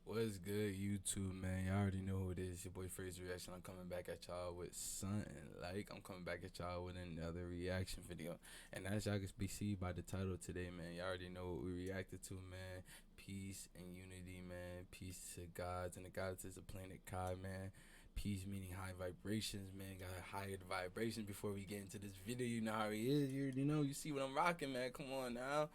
What's good, YouTube, man? Y'all already know who it is. Your boy Frazo Reaction. I'm coming back at y'all with something I'm coming back at y'all with another reaction video. And as y'all can see by the title today, man, y'all already know what we reacted to, man. Peace and unity, man. Peace to gods and the gods is a planet Kai, man. Peace meaning high vibrations, man. Got higher vibrations before we get into this video. You know how he is. You already know. You see what I'm rocking, man. Come on now.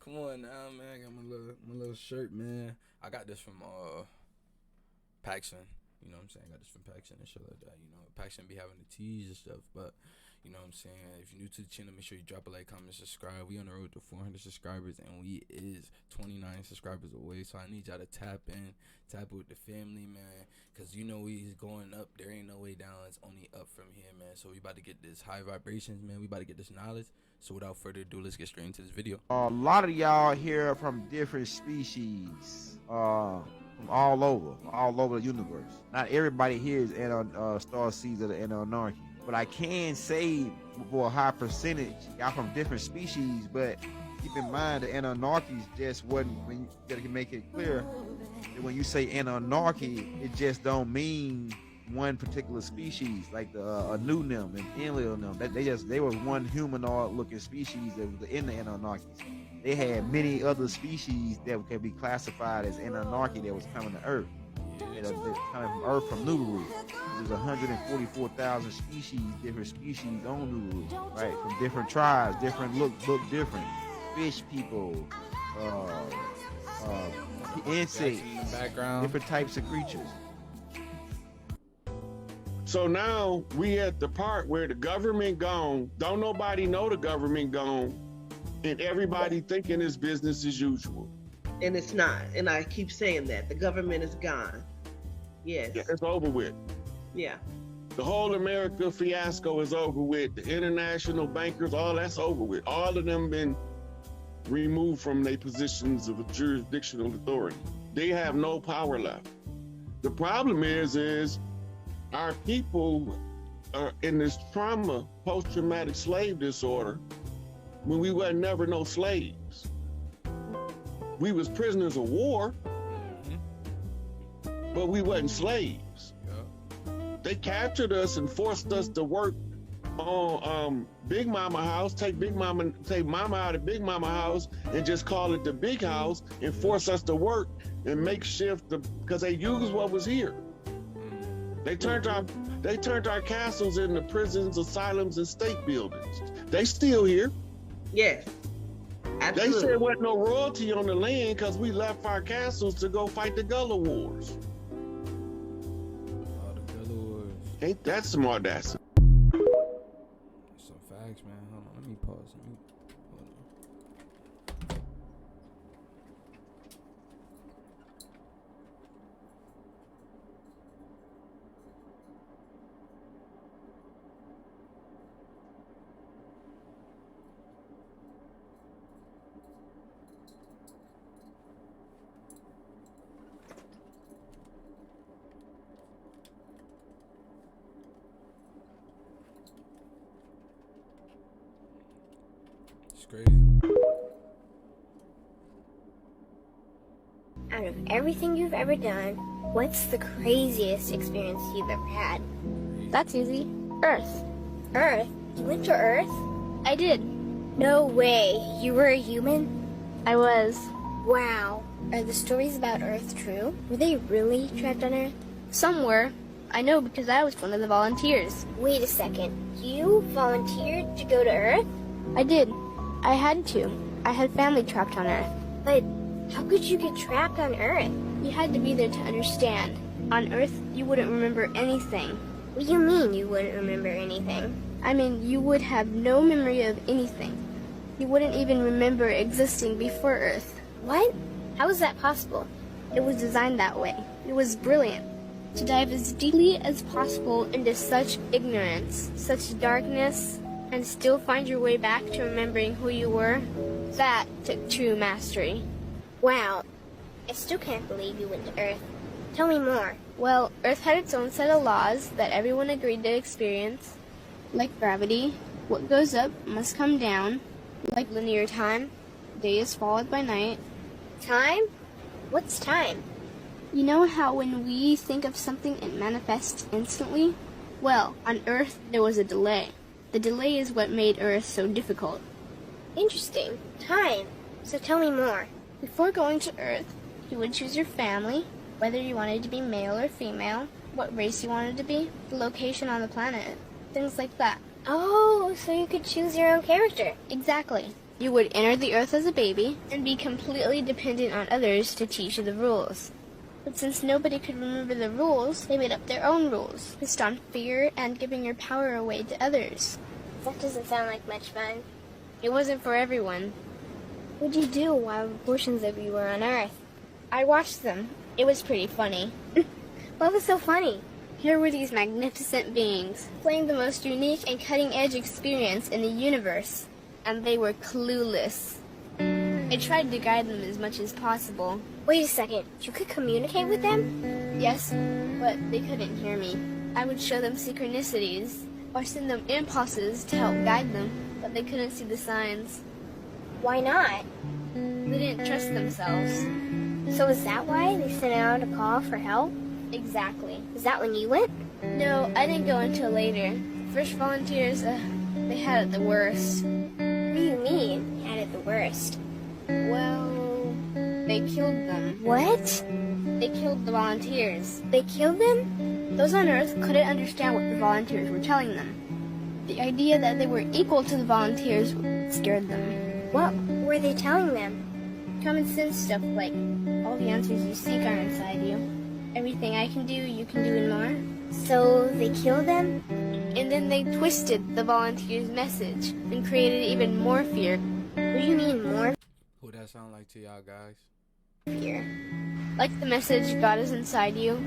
Come on now, man. I got my little shirt, man. I got this from Paxson. You know what I'm saying? I got this from Paxson and shit like that. You know, Paxson be having the teas and stuff, but you know what I'm saying? If you're new to the channel, make sure you drop a like, comment, subscribe. We on the road to 400 subscribers, and we is 29 subscribers away. So I need y'all to tap with the family, man, because you know we is going up. There ain't no way down. It's only up from here, man. So we about to get this high vibrations, man. We about to get this knowledge. So without further ado, let's get straight into this video. A lot of y'all here from different species, from all over the universe. Not everybody here is star seeds of the Anarchy, but I can say for a high percentage, y'all from different species. But keep in mind, the Anarchy just wasn't. When you gotta make it clear that when you say Anarchy, it just don't mean one particular species, like the Anunim and Enlil. They was one humanoid looking species that was in the Anarchy. They had many other species that could be classified as Anarchy that was coming to Earth. Coming from Earth from Nubaru. There's 144,000 species, different species on Nubaru, right? From different tribes, different look different. Fish people, insects, different types of creatures. So now we at the part where the government gone, don't nobody know the government gone, and everybody thinking it's business as usual. And it's not. And I keep saying that. The government is gone. Yes. Yeah, it's over with. Yeah. The whole America fiasco is over with. The international bankers, all that's over with. All of them been removed from their positions of jurisdictional authority. They have no power left. The problem is our people are in this trauma, post-traumatic slave disorder, when we were never no slaves. We was prisoners of war, but we wasn't slaves. They captured us and forced us to work on Big Mama house, take Mama out of Big Mama house and just call it the big house and force us to work and make shift because they used what was here. They turned our castles into prisons, asylums, and state buildings. They still here. Yes. Absolutely. They said there wasn't no royalty on the land because we left our castles to go fight the Gullah Wars. Oh, the Gullah Wars. Ain't that some audacity? Some facts, man. Hold on, let me pause. Hold on. It's crazy. Out of everything you've ever done, what's the craziest experience you've ever had? That's easy. Earth. Earth? You went to Earth? I did. No way. You were a human? I was. Wow. Are the stories about Earth true? Were they really trapped on Earth? Some were. I know because I was one of the volunteers. Wait a second. You volunteered to go to Earth? I did. I had to. I had family trapped on Earth. But how could you get trapped on Earth? You had to be there to understand. On Earth, you wouldn't remember anything. What do you mean you wouldn't remember anything? I mean, you would have no memory of anything. You wouldn't even remember existing before Earth. What? How is that possible? It was designed that way. It was brilliant. To dive as deeply as possible into such ignorance, such darkness, and still find your way back to remembering who you were, that took true mastery. Wow. I still can't believe you went to Earth. Tell me more. Well, Earth had its own set of laws that everyone agreed to experience, like gravity. What goes up must come down, like linear time. Day is followed by night. Time? What's time? You know how when we think of something it manifests instantly? Well, on Earth there was a delay. The delay is what made Earth so difficult. Interesting. Time. So tell me more. Before going to Earth, you would choose your family, whether you wanted to be male or female, what race you wanted to be, the location on the planet, things like that. Oh, so you could choose your own character. Exactly. You would enter the Earth as a baby and be completely dependent on others to teach you the rules. But since nobody could remember the rules, they made up their own rules, based on fear and giving your power away to others. That doesn't sound like much fun. It wasn't for everyone. What did you do while portions of you were on Earth? I watched them. It was pretty funny. What was so funny? Here were these magnificent beings, playing the most unique and cutting-edge experience in the universe, and they were clueless. I tried to guide them as much as possible. Wait a second. You could communicate with them? Yes, but they couldn't hear me. I would show them synchronicities, or send them impulses to help guide them, but they couldn't see the signs. Why not? They didn't trust themselves. So is that why they sent out a call for help? Exactly. Is that when you went? No, I didn't go until later. First volunteers, they had it the worst. What do you mean, you had it the worst? Well, they killed them. What? They killed the volunteers. They killed them? Those on Earth couldn't understand what the volunteers were telling them. The idea that they were equal to the volunteers scared them. What were they telling them? Common sense stuff like, all the answers you seek are inside you. Everything I can do, you can do and more. So they killed them? And then they twisted the volunteers' message and created even more fear. What do you mean more Who that sound like to y'all guys? fear? Like the message, God is inside you,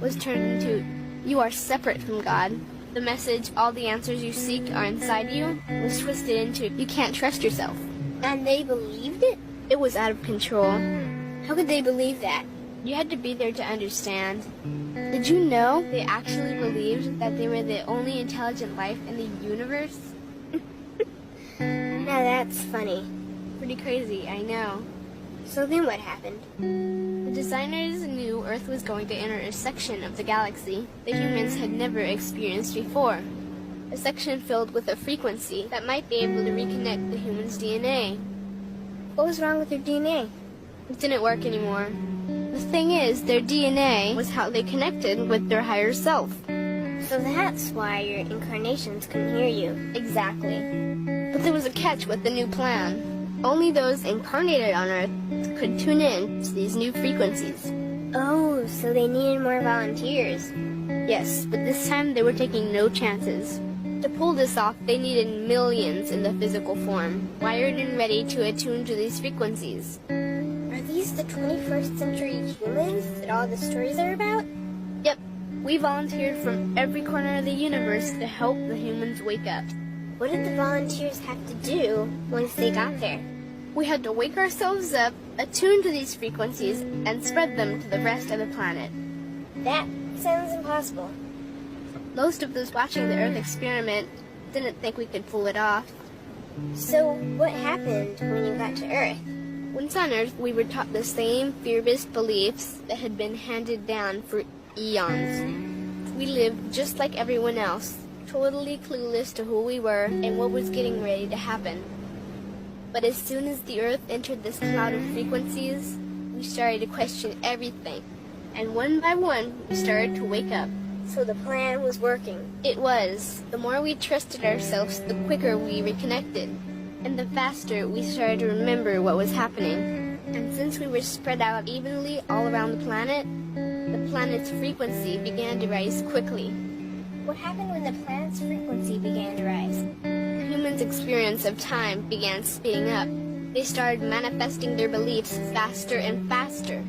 was turned into, you are separate from God. The message, all the answers you seek are inside you, was twisted into, you can't trust yourself. And they believed it? It was out of control. How could they believe that? You had to be there to understand. Did you know they actually believed that they were the only intelligent life in the universe? Now that's funny. Pretty crazy, I know. So then what happened? The designers knew Earth was going to enter a section of the galaxy that humans had never experienced before. A section filled with a frequency that might be able to reconnect the human's DNA. What was wrong with their DNA? It didn't work anymore. The thing is, their DNA was how they connected with their higher self. So that's why your incarnations couldn't hear you. Exactly. But there was a catch with the new plan. Only those incarnated on Earth could tune in to these new frequencies. Oh, so they needed more volunteers. Yes, but this time they were taking no chances. To pull this off, they needed millions in the physical form, wired and ready to attune to these frequencies. Are these the 21st century humans that all the stories are about? Yep, we volunteered from every corner of the universe to help the humans wake up. What did the volunteers have to do once they got there? We had to wake ourselves up, attune to these frequencies, and spread them to the rest of the planet. That sounds impossible. Most of those watching the Earth experiment didn't think we could pull it off. So what happened when you got to Earth? Once on Earth, we were taught the same fear-based beliefs that had been handed down for eons. We lived just like everyone else, totally clueless to who we were and what was getting ready to happen. But as soon as the Earth entered this cloud of frequencies, we started to question everything. And one by one, we started to wake up. So the plan was working. It was. The more we trusted ourselves, the quicker we reconnected. And the faster we started to remember what was happening. And since we were spread out evenly all around the planet's frequency began to rise quickly. What happened when the planet's frequency began to rise? The humans' experience of time began speeding up. They started manifesting their beliefs faster and faster.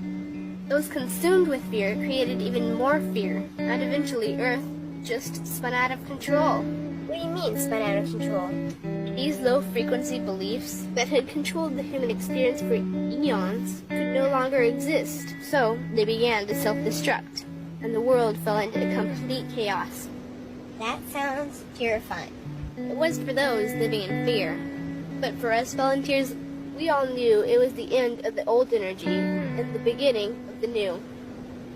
Those consumed with fear created even more fear, and eventually Earth just spun out of control. What do you mean, spun out of control? These low-frequency beliefs that had controlled the human experience for eons could no longer exist, so they began to self-destruct, and the world fell into complete chaos. That sounds terrifying. It was for those living in fear, but for us volunteers, we all knew it was the end of the old energy and the beginning of the new.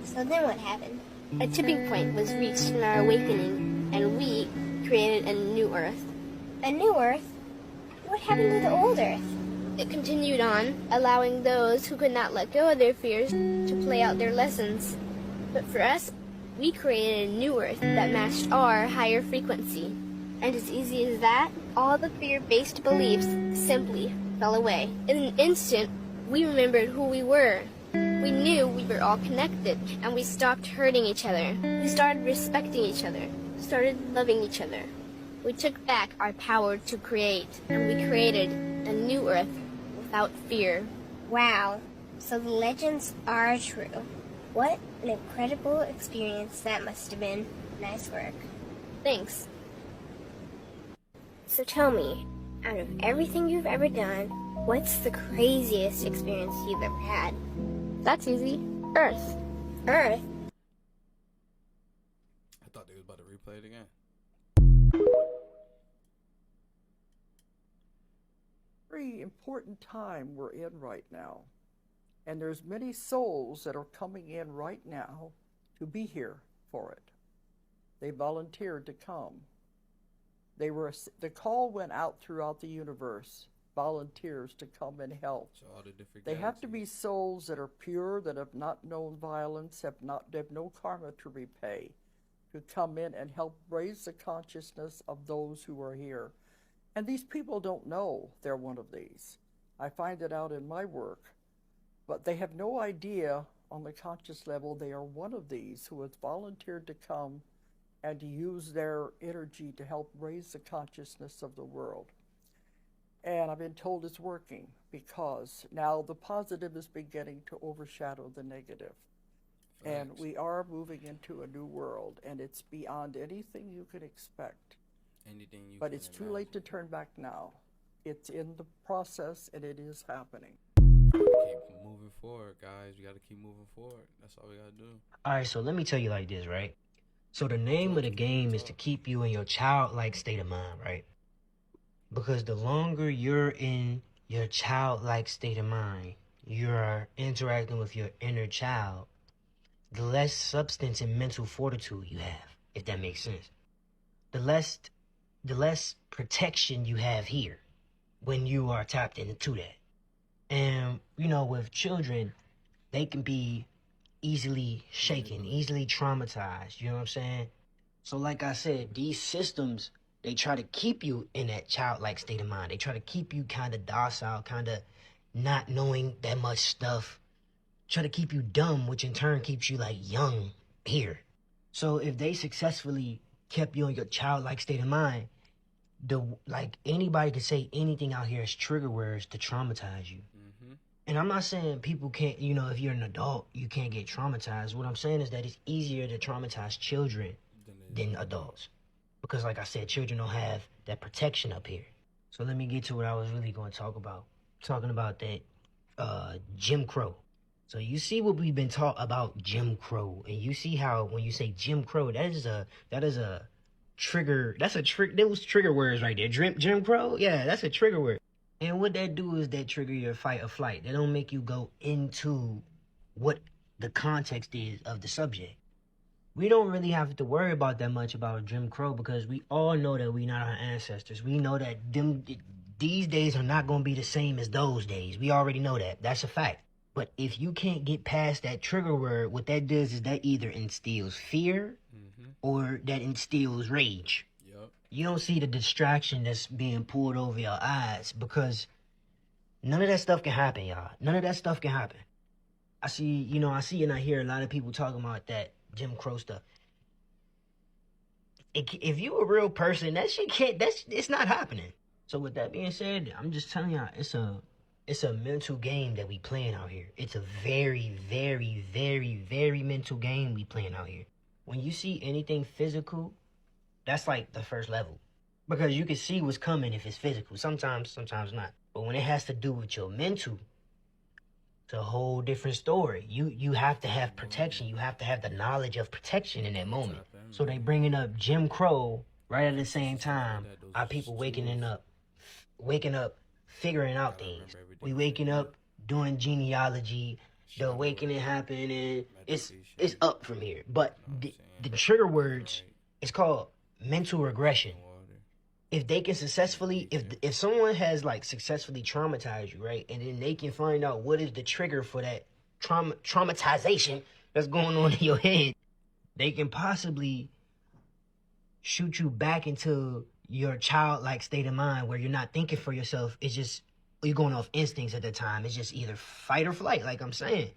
So then what happened? A tipping point was reached in our awakening, and we created a new Earth. A new Earth? What happened to the old Earth? It continued on, allowing those who could not let go of their fears to play out their lessons. But for us, we created a new Earth that matched our higher frequency. And as easy as that, all the fear-based beliefs simply fell away. In an instant, we remembered who we were. We knew we were all connected, and we stopped hurting each other. We started respecting each other, started loving each other. We took back our power to create, and we created a new Earth without fear. Wow, so the legends are true. What an incredible experience that must have been. Nice work. Thanks. So tell me, out of everything you've ever done, what's the craziest experience you've ever had? That's easy. Earth. Earth? I thought they was about to replay it again. Very important time we're in right now. And there's many souls that are coming in right now to be here for it. They volunteered to come. The call went out throughout the universe, volunteers to come and help. So all the different They have to be galaxies. souls that are pure, that have not known violence, have no karma to repay, to come in and help raise the consciousness of those who are here. And these people don't know they're one of these. I find it out in my work. But they have no idea on the conscious level they are one of these who has volunteered to come and to use their energy to help raise the consciousness of the world. And I've been told it's working because now the positive is beginning to overshadow the negative. Facts. And we are moving into a new world, and it's beyond anything you could expect. Anything you But can it's too imagine. late to turn back now. It's in the process, and it is happening. Keep moving forward, guys. We gotta keep moving forward. That's all we gotta do. Alright, so let me tell you like this, right? So the name of the game is to keep you in your childlike state of mind, right? Because the longer you're in your childlike state of mind, you're interacting with your inner child, the less substance and mental fortitude you have, if that makes sense. The less protection you have here when you are tapped into that. And, you know, with children, they can be easily shaken, easily traumatized, you know what I'm saying? So like I said, these systems, they try to keep you in that childlike state of mind. They try to keep you kind of docile, kind of not knowing that much stuff. Try to keep you dumb, which in turn keeps you like young here. So if they successfully kept you in your childlike state of mind, like anybody can say anything out here as trigger words to traumatize you. And I'm not saying people can't, you know, if you're an adult, you can't get traumatized. What I'm saying is that it's easier to traumatize children than adults. Because like I said, children don't have that protection up here. So let me get to what I was really going to talk about. Talking about that Jim Crow. So you see what we've been taught about Jim Crow. And you see how when you say Jim Crow, that is a trigger. Those trigger words right there. Jim Crow? Yeah, that's a trigger word. And what that do is that trigger your fight or flight. They don't make you go into what the context is of the subject. We don't really have to worry about that much about Jim Crow because we all know that we're not our ancestors. We know that these days are not going to be the same as those days. We already know that. That's a fact. But if you can't get past that trigger word, what that does is that either instills fear or that instills rage. You don't see the distraction that's being pulled over your eyes because none of that stuff can happen, y'all. None of that stuff can happen. I see and I hear a lot of people talking about that Jim Crow stuff. If you a real person, that shit it's not happening. So with that being said, I'm just telling y'all, it's a mental game that we playing out here. It's a very, very, very, very mental game we playing out here. When you see anything physical, that's like the first level. Because you can see what's coming if it's physical. Sometimes not. But when it has to do with your mental, it's a whole different story. You have to have protection. You have to have the knowledge of protection in that moment. So they bringing up Jim Crow right at the same time. Our people waking up, figuring out things. We waking up doing genealogy, the awakening happened, and it's meditation, up from here. But you know what I'm the saying? trigger words, Like it's called mental regression. water, If they can successfully, meditation. if someone has like successfully traumatized you, right, and then they can find out what is the trigger for that traumatization that's going on in your head, they can possibly shoot you back into your childlike state of mind where you're not thinking for yourself. It's just you're going off instincts at the time. It's just either fight or flight, like I'm saying.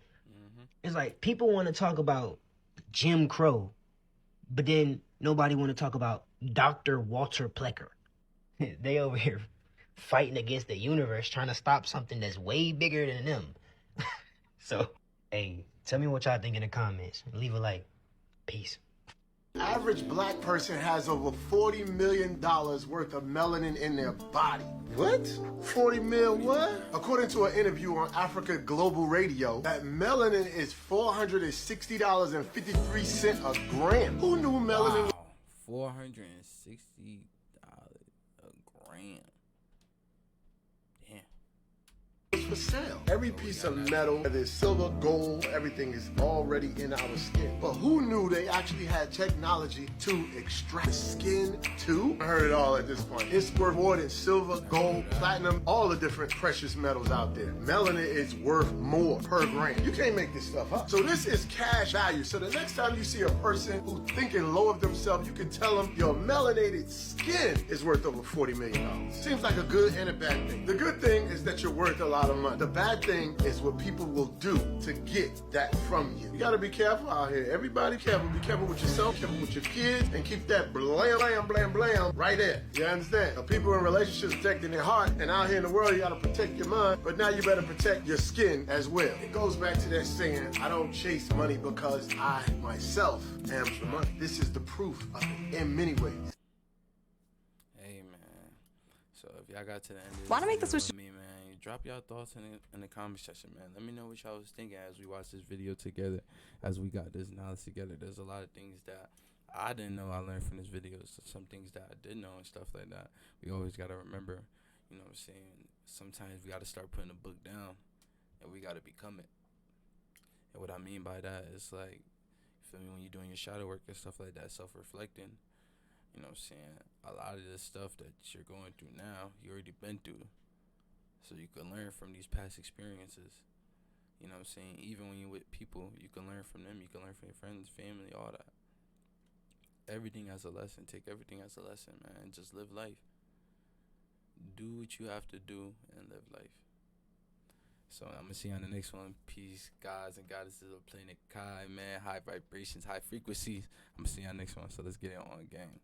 It's like people want to talk about Jim Crow, but then nobody want to talk about Dr. Walter Plecker. They over here fighting against the universe, trying to stop something that's way bigger than them. So, hey, tell me what y'all think in the comments. Leave a like. Peace. Average black person has over $40 million worth of melanin in their body. What? 40 mil what? According to an interview on Africa Global Radio, that melanin is $460.53 a gram. Who knew melanin? Wow, $460 a gram. Damn. For sale. Every piece of metal, whether it's silver, gold, everything is already in our skin. But who knew they actually had technology to extract skin too? I heard it all at this point. It's worth more than silver, gold, platinum, all the different precious metals out there. Melanin is worth more per gram. You can't make this stuff up. So this is cash value. So the next time you see a person who's thinking low of themselves, you can tell them your melanated skin is worth over $40 million. Seems like a good and a bad thing. The good thing is that you're worth a lot of money. The bad thing is what people will do to get that from you. You gotta be careful out here. Everybody careful. Be careful with yourself, careful with your kids, and keep that blam, blam, blam, blam right there. You understand? Now, people in relationships protecting their heart, and out here in the world, you gotta protect your mind, but now you better protect your skin as well. It goes back to that saying, I don't chase money because I myself am the money. This is the proof of it in many ways. Hey man, so if y'all got to the end of Wanna make the video switch- with me, man, drop y'all thoughts in the comment section, man. Let me know what y'all was thinking as we watch this video together, as we got this knowledge together. There's a lot of things that I didn't know I learned from this video. So some things that I did know and stuff like that. We always got to remember, you know what I'm saying, sometimes we got to start putting a book down and we got to become it. And what I mean by that is like, you feel me, when you're doing your shadow work and stuff like that, self-reflecting, you know what I'm saying, a lot of this stuff that you're going through now, you already been through. So you can learn from these past experiences. You know what I'm saying? Even when you're with people, you can learn from them. You can learn from your friends, family, all that. Everything has a lesson. Take everything as a lesson, man. Just live life. Do what you have to do and live life. So I'm going to see you on the next one. Peace, gods and goddesses of Planet Kai, man. High vibrations, high frequencies. I'm going to see you on the next one. So let's get it on game.